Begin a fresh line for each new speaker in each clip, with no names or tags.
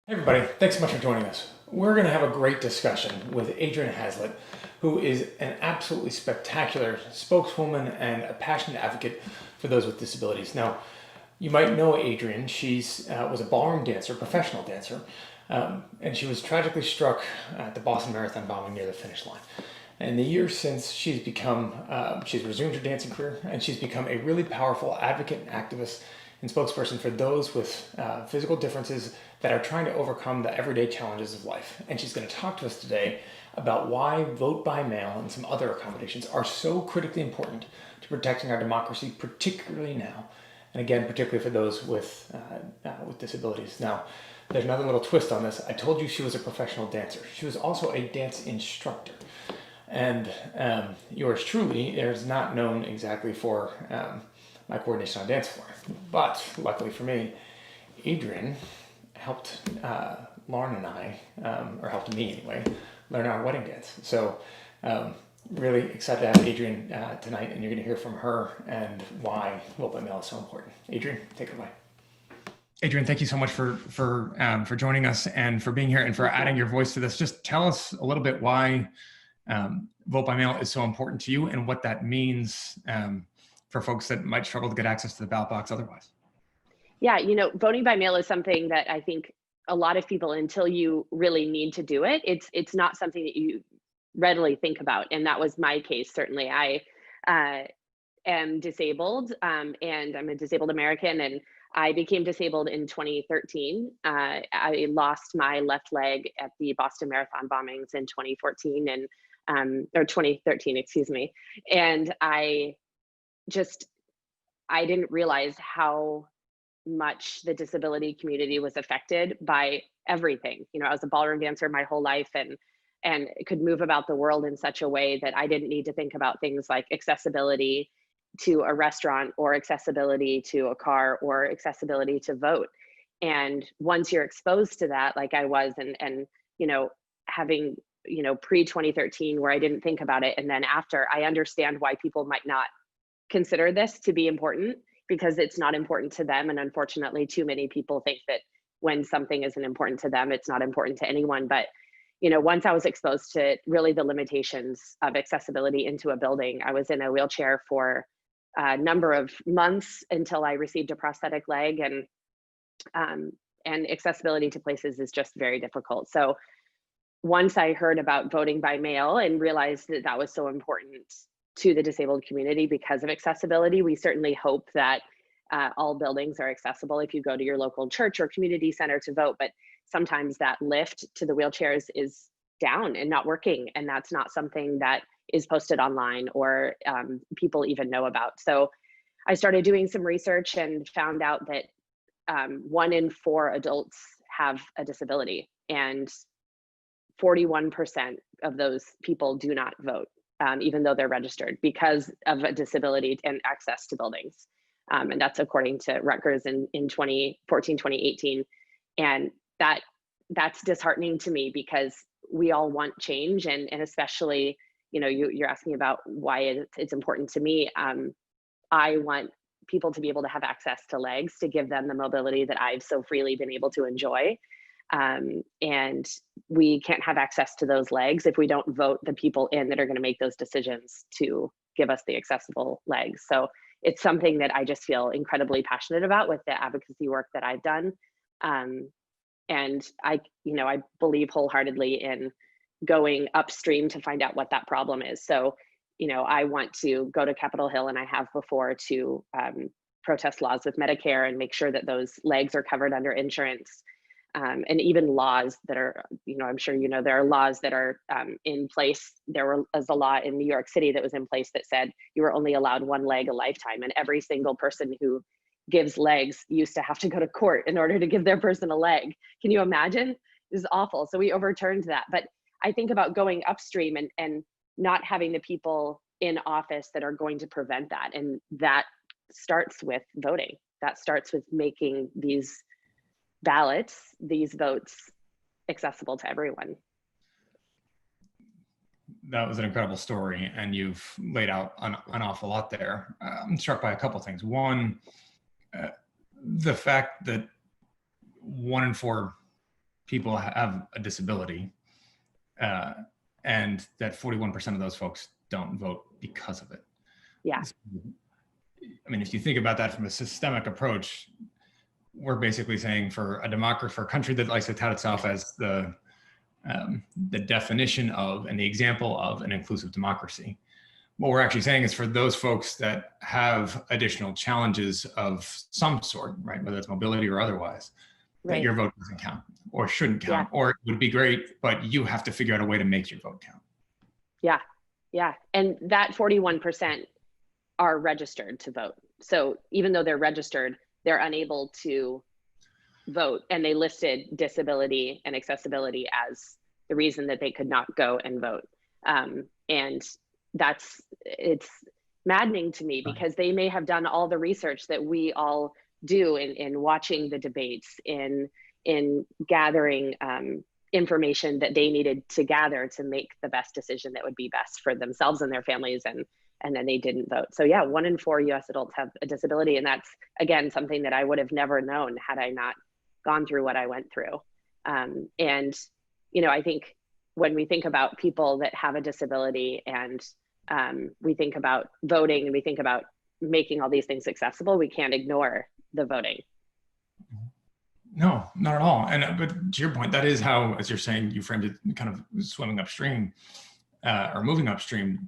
Hey everybody, thanks so much for joining us. We're going to have a great discussion with Adrianne Haslet, who is an absolutely spectacular spokeswoman and a passionate advocate for those with disabilities. Now, you might know Adrianne. She's was a ballroom dancer, professional dancer, and she was tragically struck at the Boston Marathon bombing near the finish line. And in the years since, she's resumed her dancing career, and she's become a really powerful advocate and activist and spokesperson for those with physical differences that are trying to overcome the everyday challenges of life. And she's going to talk to us today about why vote by mail and some other accommodations are so critically important to protecting our democracy, particularly now. And again, particularly for those with disabilities. Now, there's another little twist on this. I told you she was a professional dancer. She was also a dance instructor. And yours truly is not known exactly for my coordination on dance floor. But luckily for me, Adrianne helped Lauren and I, or helped me anyway, learn our wedding dance. So really excited to have Adrianne tonight, and you're going to hear from her and why vote by mail is so important. Adrianne, take it away. Adrianne, thank you so much for joining us and for being here and for adding your voice to this. Just tell us a little bit why vote by mail is so important to you and what that means for folks that might struggle to get access to the ballot box otherwise.
Yeah, voting by mail is something that I think a lot of people, until you really need to do it, it's not something that you readily think about. And that was my case, certainly. I am disabled, and I'm a disabled American, and I became disabled in 2013. I lost my left leg at the Boston Marathon bombings in 2014 and or 2013, excuse me. And I didn't realize how much the disability community was affected by everything. I was a ballroom dancer my whole life and could move about the world in such a way that I didn't need to think about things like accessibility to a restaurant or accessibility to a car or accessibility to vote. And once you're exposed to that, like I was, and having pre 2013 where I didn't think about it, and then after, I understand why people might not consider this to be important, because it's not important to them. And unfortunately, too many people think that when something isn't important to them, it's not important to anyone. But once I was exposed to really the limitations of accessibility into a building, I was in a wheelchair for a number of months until I received a prosthetic leg, and accessibility to places is just very difficult. So once I heard about voting by mail and realized that that was so important to the disabled community because of accessibility, we certainly hope that all buildings are accessible if you go to your local church or community center to vote. But sometimes that lift to the wheelchairs is down and not working, and that's not something that is posted online or people even know about. So I started doing some research and found out that 1 in 4 adults have a disability, and 41% of those people do not vote, even though they're registered, because of a disability and access to buildings. And that's according to Rutgers in 2014, 2018. And that's disheartening to me, because we all want change. And especially, you're asking about why it's important to me. I want people to be able to have access to legs to give them the mobility that I've so freely been able to enjoy. And we can't have access to those legs if we don't vote the people in that are going to make those decisions to give us the accessible legs. So it's something that I just feel incredibly passionate about with the advocacy work that I've done. And I believe wholeheartedly in going upstream to find out what that problem is. So, I want to go to Capitol Hill, and I have before, to protest laws with Medicare and make sure that those legs are covered under insurance. And even laws that are, I'm sure there are laws that are in place. There was a law in New York City that was in place that said you were only allowed one leg a lifetime, and every single person who gives legs used to have to go to court in order to give their person a leg. Can you imagine? It was awful. So we overturned that. But I think about going upstream and not having the people in office that are going to prevent that. And that starts with voting. That starts with making these ballots, these votes, accessible to everyone.
That was an incredible story, and you've laid out an awful lot there. I'm struck by a couple of things. One, the fact that 1 in 4
people have a disability, and that 41% of those folks don't vote because of it.
Yeah.
I mean, if you think about that from a systemic approach, we're basically saying for a country that likes to tout itself as the definition of and the example of an inclusive democracy, what we're actually saying is for those folks that have additional challenges of some sort, right, whether it's mobility or otherwise, that your vote doesn't count or shouldn't count, or it would be great, but you have to figure out a way to make your vote count.
Yeah, yeah. And that 41% are registered to vote. So even though they're registered, they're unable to vote, and they listed disability and accessibility as the reason that they could not go and vote. And it's maddening to me, because they may have done all the research that we all do in watching the debates, in gathering information that they needed to gather to make the best decision that would be best for themselves and their families, and then they didn't vote. So yeah, 1 in 4 US adults have a disability, and that's, again, something that I would have never known had I not gone through what I went through. And I think when we think about people that have a disability, and we think about voting, and we think about making all these things accessible, we can't ignore the voting.
No, not at all. And but to your point, that is how, as you're saying, you framed it, kind of swimming upstream or moving upstream.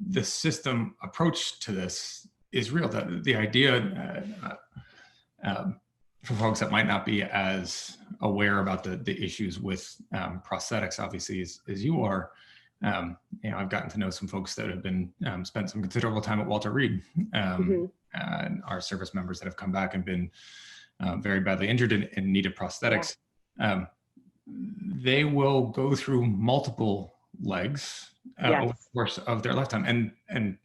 The system approach to this is real. The idea for folks that might not be as aware about the issues with prosthetics, obviously, as you are. I've gotten to know some folks that have been spent some considerable time at Walter Reed, and our service members that have come back and been very badly injured and needed prosthetics. Yeah. They will go through multiple legs over the course of their lifetime, and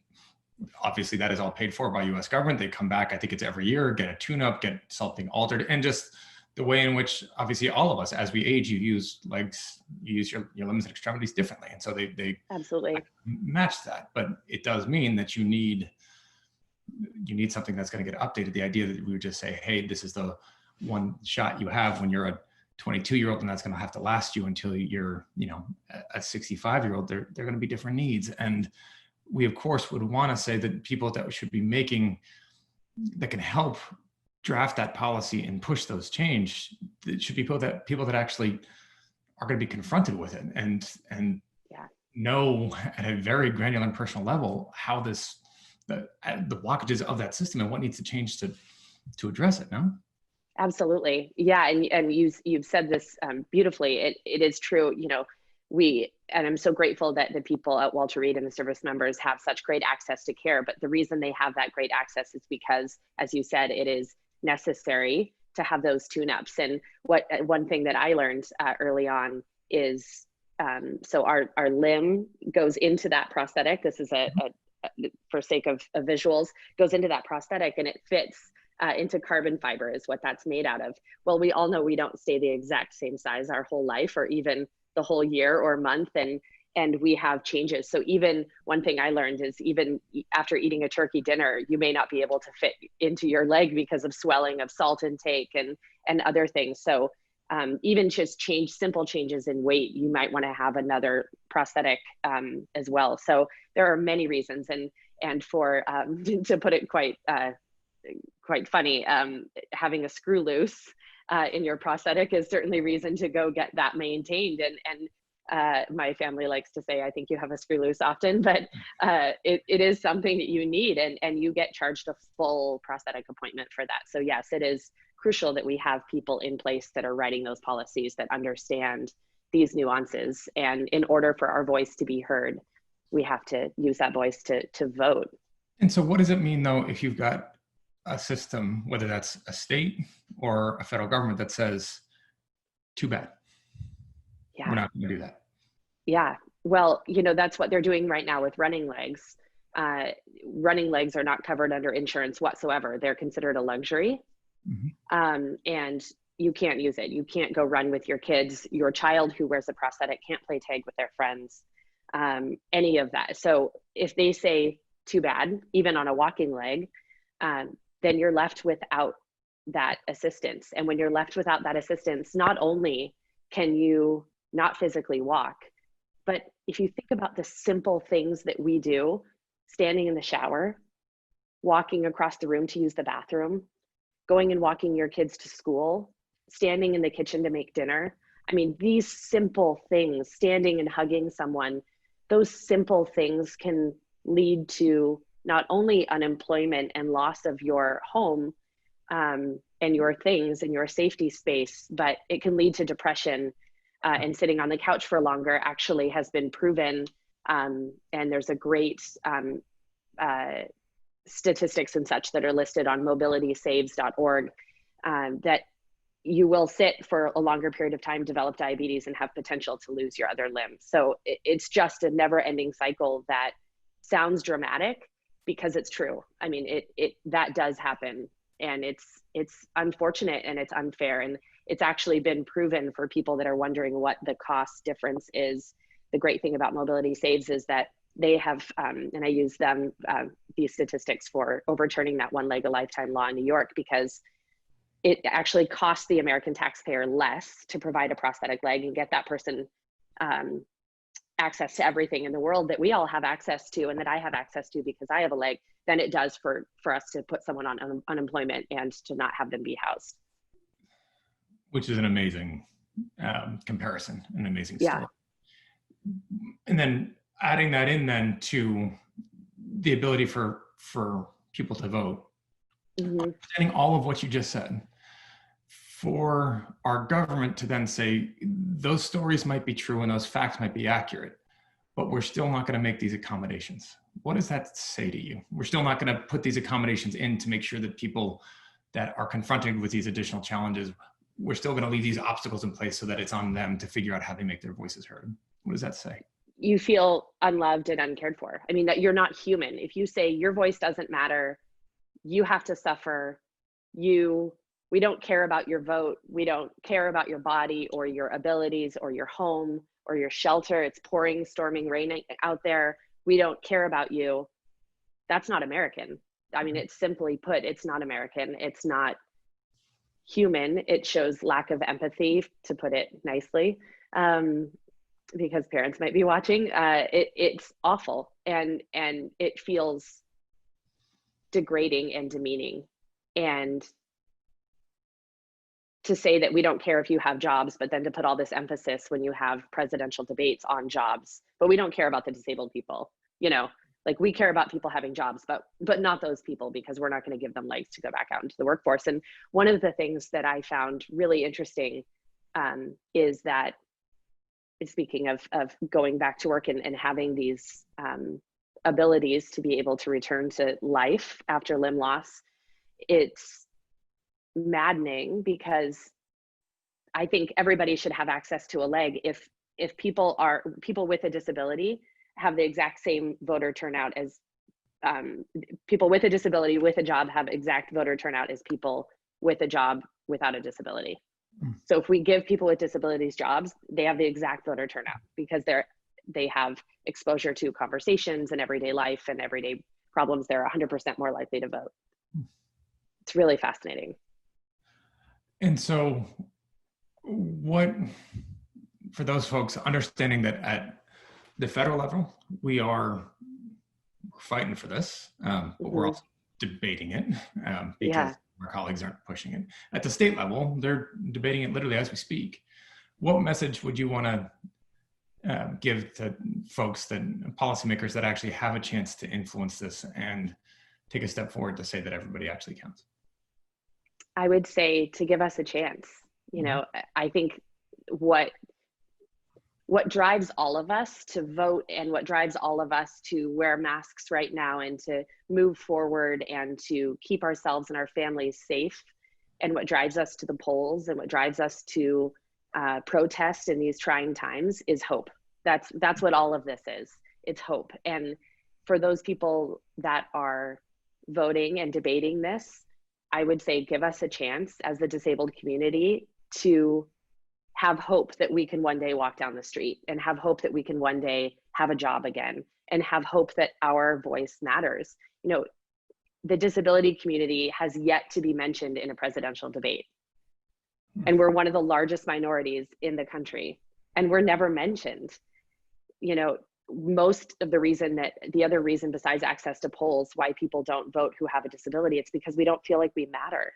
obviously that is all paid for by U.S. government. They come back, I think it's every year, get a tune-up, get something altered, and just the way in which, obviously, all of us, as we age, you use legs, you use your limbs and extremities differently, and so they
absolutely
match that. But it does mean that you need something that's going to get updated. The idea that we would just say, hey, this is the one shot you have when you're a 22-year-old, and that's going to have to last you until you're, a 65-year-old. They're going to be different needs, and we of course would want to say that people that should be that can help draft that policy and push those change, it should be people that actually are going to be confronted with it and know at a very granular and personal level how the blockages of that system and what needs to change to address it. No?
Absolutely. Yeah. And you've said this beautifully. It is true. And I'm so grateful that the people at Walter Reed and the service members have such great access to care. But the reason they have that great access is because, as you said, it is necessary to have those tune-ups. And one thing that I learned early on is, so our limb goes into that prosthetic. This is for sake of visuals, goes into that prosthetic, and it fits into carbon fiber is what that's made out of. Well, we all know we don't stay the exact same size our whole life, or even the whole year or month, and we have changes. So even one thing I learned is, even after eating a turkey dinner, you may not be able to fit into your leg because of swelling, of salt intake, and other things. So even just simple changes in weight, you might want to have another prosthetic as well. So there are many reasons, and for to put it quite funny, having a screw loose in your prosthetic is certainly reason to go get that maintained. And my family likes to say, I think you have a screw loose often, but it is something that you need, and you get charged a full prosthetic appointment for that. So yes, it is crucial that we have people in place that are writing those policies that understand these nuances. And in order for our voice to be heard, we have to use that voice to vote.
And so what does it mean, though, if you've got a system, whether that's a state or a federal government, that says, too bad, we're not going to do that?
Yeah, well, that's what they're doing right now with running legs. Running legs are not covered under insurance whatsoever. They're considered a luxury. Mm-hmm. And you can't use it. You can't go run with your kids. Your child who wears a prosthetic can't play tag with their friends, any of that. So if they say too bad, even on a walking leg, then you're left without that assistance. And when you're left without that assistance, not only can you not physically walk, but if you think about the simple things that we do, standing in the shower, walking across the room to use the bathroom, going and walking your kids to school, standing in the kitchen to make dinner. I mean, these simple things, standing and hugging someone, those simple things can lead to not only unemployment and loss of your home and your things and your safety space, but it can lead to depression. And sitting on the couch for longer actually has been proven. And there's a great statistics and such that are listed on mobilitysaves.org that you will sit for a longer period of time, develop diabetes, and have potential to lose your other limbs. So it's just a never-ending cycle that sounds dramatic because it's true. I mean, that does happen, and it's unfortunate and it's unfair, and it's actually been proven for people that are wondering what the cost difference is. The great thing about Mobility Saves is that they have, and I use them, these statistics for overturning that one leg a lifetime law in New York, because it actually costs the American taxpayer less to provide a prosthetic leg and get that person access to everything in the world that we all have access to and that I have access to because I have a leg, than it does for us to put someone on unemployment and to not have them be housed.
Which is an amazing comparison, an amazing story.
Yeah.
And then adding that in then to the ability for people to vote, understanding all of what you just said, for our government to then say those stories might be true and those facts might be accurate, but we're still not going to make these accommodations. What does that say to you? We're still not going to put these accommodations in to make sure that people that are confronted with these additional challenges, we're still going to leave these obstacles in place so that it's on them to figure out how they make their voices heard. What does that say?
You feel unloved and uncared for. I mean, that you're not human. If you say your voice doesn't matter, you have to suffer, we don't care about your vote, we don't care about your body or your abilities or your home or your shelter, it's pouring, storming rain out there, we don't care about you, that's not American. I mean, it's simply put, it's not American, it's not human, it shows lack of empathy, to put it nicely, because parents might be watching. It's awful, and it feels degrading and demeaning. And to say that we don't care if you have jobs, but then to put all this emphasis when you have presidential debates on jobs, but we don't care about the disabled people, you know, like we care about people having jobs, but not those people, because we're not going to give them legs to go back out into the workforce. And one of the things that I found really interesting is that, speaking of going back to work and having these abilities to be able to return to life after limb loss, it's maddening, because I think everybody should have access to a leg. If people with a disability have the exact same voter turnout as people with a disability with a job have exact voter turnout as people with a job without a disability. So if we give people with disabilities jobs, they have the exact voter turnout, because they have exposure to conversations and everyday life and everyday problems. They're 100% more likely to vote. It's really fascinating.
And so what, for those folks, understanding that at the federal level, we're fighting for this, but we're also debating it because our colleagues aren't pushing it. At the state level, they're debating it literally as we speak. What message would you want to give to folks, policymakers that actually have a chance to influence this and take a step forward to say that everybody actually counts?
I would say to give us a chance. You know, I think what drives all of us to vote, and what drives all of us to wear masks right now and to move forward and to keep ourselves and our families safe, and what drives us to the polls and what drives us to protest in these trying times is hope. That's what all of this is. It's hope. And for those people that are voting and debating this, I would say give us a chance as the disabled community to have hope that we can one day walk down the street, and have hope that we can one day have a job again, and have hope that our voice matters. You know, the disability community has yet to be mentioned in a presidential debate. And we're one of the largest minorities in the country, and we're never mentioned. You know, most of the other reason besides access to polls why people don't vote who have a disability, it's because we don't feel like we matter.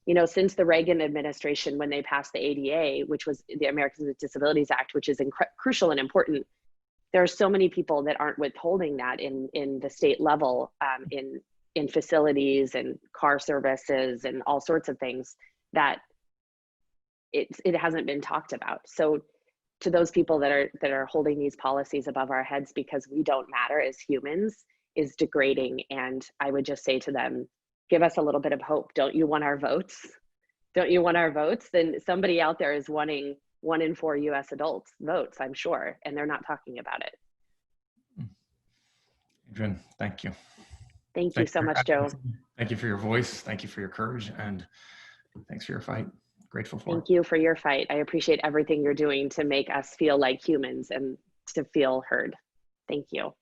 You know, since the Reagan administration, when they passed the ADA, which was the Americans with Disabilities Act, which is crucial and important, there are so many people that aren't withholding that in the state level, in facilities and car services and all sorts of things, that it hasn't been talked about. So to those people that are holding these policies above our heads because we don't matter as humans is degrading. And I would just say to them, give us a little bit of hope. Don't you want our votes? Don't you want our votes? Then somebody out there is wanting 1 in 4 US adults votes, I'm sure, and they're not talking about it.
Adrianne, thank you.
Thank you so much, Joe.
Thank you for your voice. Thank you for your courage, and thanks for your fight. Grateful for it.
Thank you for your fight. I appreciate everything you're doing to make us feel like humans and to feel heard. Thank you.